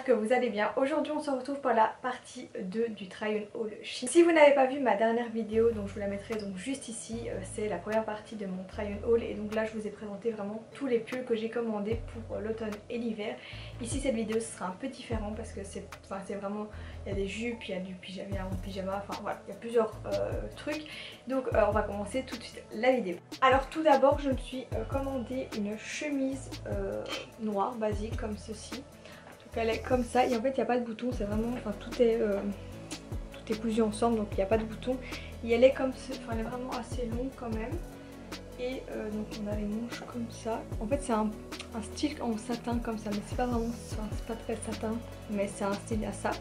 j'espère que vous allez bien. Aujourd'hui on se retrouve pour la partie 2 du try on haul Shein. Si vous n'avez pas vu ma dernière vidéo, donc je vous la mettrai donc juste ici, c'est la première partie de mon try on haul et donc là je vous ai présenté vraiment tous les pulls que j'ai commandés pour l'automne et l'hiver. Ici cette vidéo ce sera un peu différent parce que c'est vraiment, il y a des jupes, il y a du pyjama, il y a un pyjama, enfin voilà, il y a plusieurs trucs. Donc on va commencer tout de suite la vidéo. Alors tout d'abord je me suis commandé une chemise noire basique comme ceci. Donc elle est comme ça et en fait il n'y a pas de bouton, c'est vraiment, enfin tout est cousu ensemble donc il n'y a pas de bouton. Et elle est comme ça, enfin elle est vraiment assez longue quand même. Et donc on a les manches comme ça. En fait c'est un style en satin comme ça, mais c'est pas vraiment, c'est pas très satin, mais c'est un style à ça.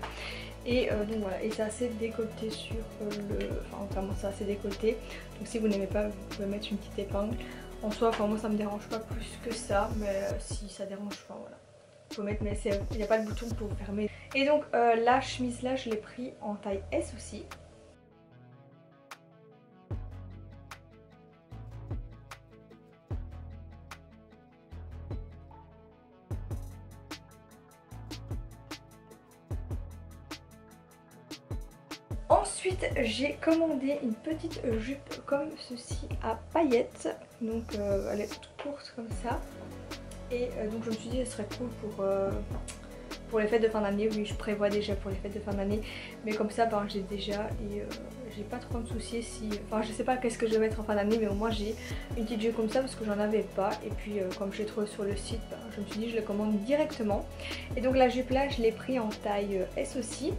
Et donc voilà, et c'est assez décolleté sur le... Enfin vraiment c'est assez décolleté. Donc si vous n'aimez pas, vous pouvez mettre une petite épingle. En soi, enfin moi ça me dérange pas plus que ça, mais si ça dérange, enfin voilà. Faut mettre, mais il n'y a pas de bouton pour fermer. Et donc la chemise là je l'ai pris en taille S aussi. Ensuite j'ai commandé une petite jupe comme ceci à paillettes. Donc elle est toute courte comme ça. Et donc je me suis dit ce serait cool pour les fêtes de fin d'année. Oui, je prévois déjà pour les fêtes de fin d'année, mais comme ça ben, j'ai déjà et j'ai pas trop de soucis si... Enfin je sais pas qu'est-ce que je vais mettre en fin d'année, mais au moins j'ai une petite jupe comme ça parce que j'en avais pas. Et puis comme je l'ai trouvé sur le site, ben, je me suis dit je le commande directement. Et donc la jupe là je l'ai pris en taille S aussi.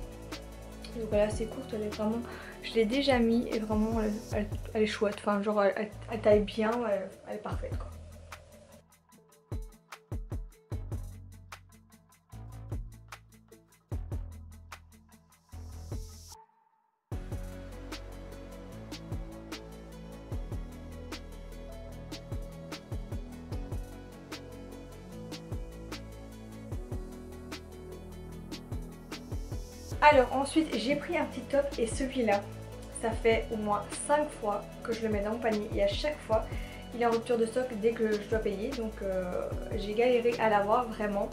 Donc voilà, c'est courte, elle est vraiment... Je l'ai déjà mis et vraiment elle est chouette. Enfin genre elle taille bien, elle est parfaite quoi. Alors ensuite j'ai pris un petit top et celui-là, ça fait au moins 5 fois que je le mets dans mon panier et à chaque fois il est en rupture de stock dès que je dois payer. Donc j'ai galéré à l'avoir vraiment.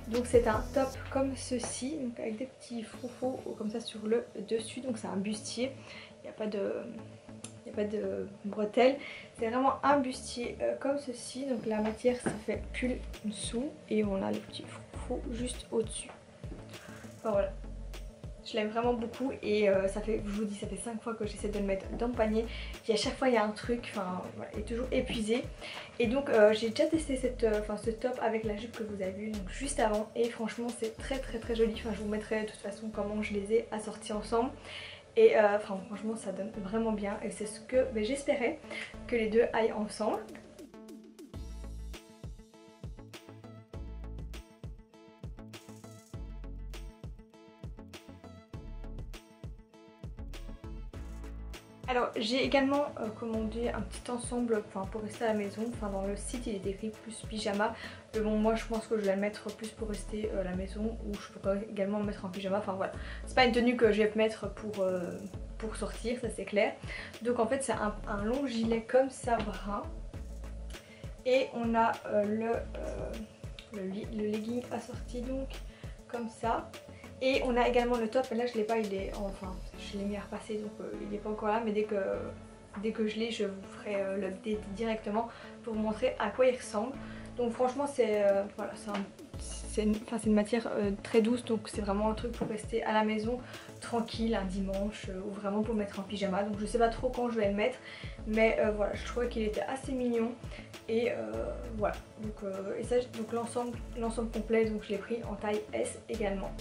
Donc c'est un top comme ceci, donc avec des petits froufrous comme ça sur le dessus. Donc c'est un bustier, il n'y a pas de bretelles, c'est vraiment un bustier comme ceci. Donc la matière ça fait pull dessous et on a les petits froufrous juste au dessus. Enfin voilà. Je l'aime vraiment beaucoup et ça fait, je vous dis, ça fait 5 fois que j'essaie de le mettre dans le panier. Et à chaque fois il y a un truc, enfin voilà, il est toujours épuisé. Et donc j'ai déjà testé ce top avec la jupe que vous avez vu donc juste avant. Et franchement c'est très joli. Enfin je vous mettrai de toute façon comment je les ai assortis ensemble. Et franchement ça donne vraiment bien. Et c'est ce que j'espérais que les deux aillent ensemble. Alors j'ai également commandé un petit ensemble pour rester à la maison. Enfin dans le site il est écrit plus pyjama. Mais bon moi je pense que je vais le mettre plus pour rester à la maison. Ou je pourrais également me mettre en pyjama. Enfin voilà. C'est pas une tenue que je vais mettre pour sortir, ça c'est clair. Donc en fait c'est un long gilet comme ça brun. Et on a le legging assorti donc comme ça. Et on a également le top, mais là je l'ai pas, il est enfin je l'ai mis à repasser donc il n'est pas encore là, mais dès que je l'ai je vous ferai l'update directement pour vous montrer à quoi il ressemble. Donc franchement c'est voilà, c'est une matière très douce, donc c'est vraiment un truc pour rester à la maison tranquille un dimanche ou vraiment pour mettre en pyjama. Donc je sais pas trop quand je vais le mettre, mais voilà, je trouvais qu'il était assez mignon et voilà. Donc et ça, donc l'ensemble complet, donc je l'ai pris en taille S également.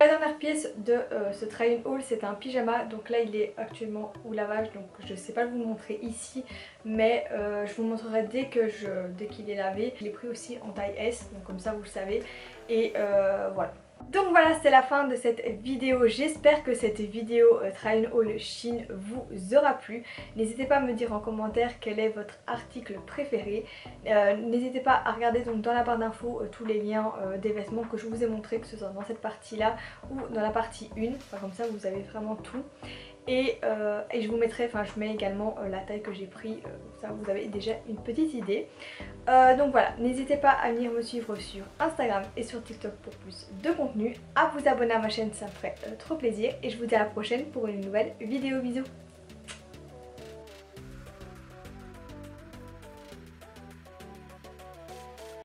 La dernière pièce de ce try on haul c'est un pyjama. Donc là il est actuellement au lavage, donc je ne sais pas vous le montrer ici, mais je vous montrerai dès qu'il est lavé. Je l'ai pris aussi en taille S, donc comme ça vous le savez. Et voilà. Donc voilà, c'est la fin de cette vidéo. J'espère que cette vidéo try on haul Shein vous aura plu. N'hésitez pas à me dire en commentaire quel est votre article préféré. N'hésitez pas à regarder donc dans la barre d'infos tous les liens des vêtements que je vous ai montré, que ce soit dans cette partie là ou dans la partie 1. Enfin, comme ça vous avez vraiment tout. et je vous mettrai, enfin je mets également la taille que j'ai pris, ça vous avez déjà une petite idée. Donc voilà, n'hésitez pas à venir me suivre sur Instagram et sur TikTok pour plus de contenu, à vous abonner à ma chaîne, ça me ferait trop plaisir et je vous dis à la prochaine pour une nouvelle vidéo. Bisous.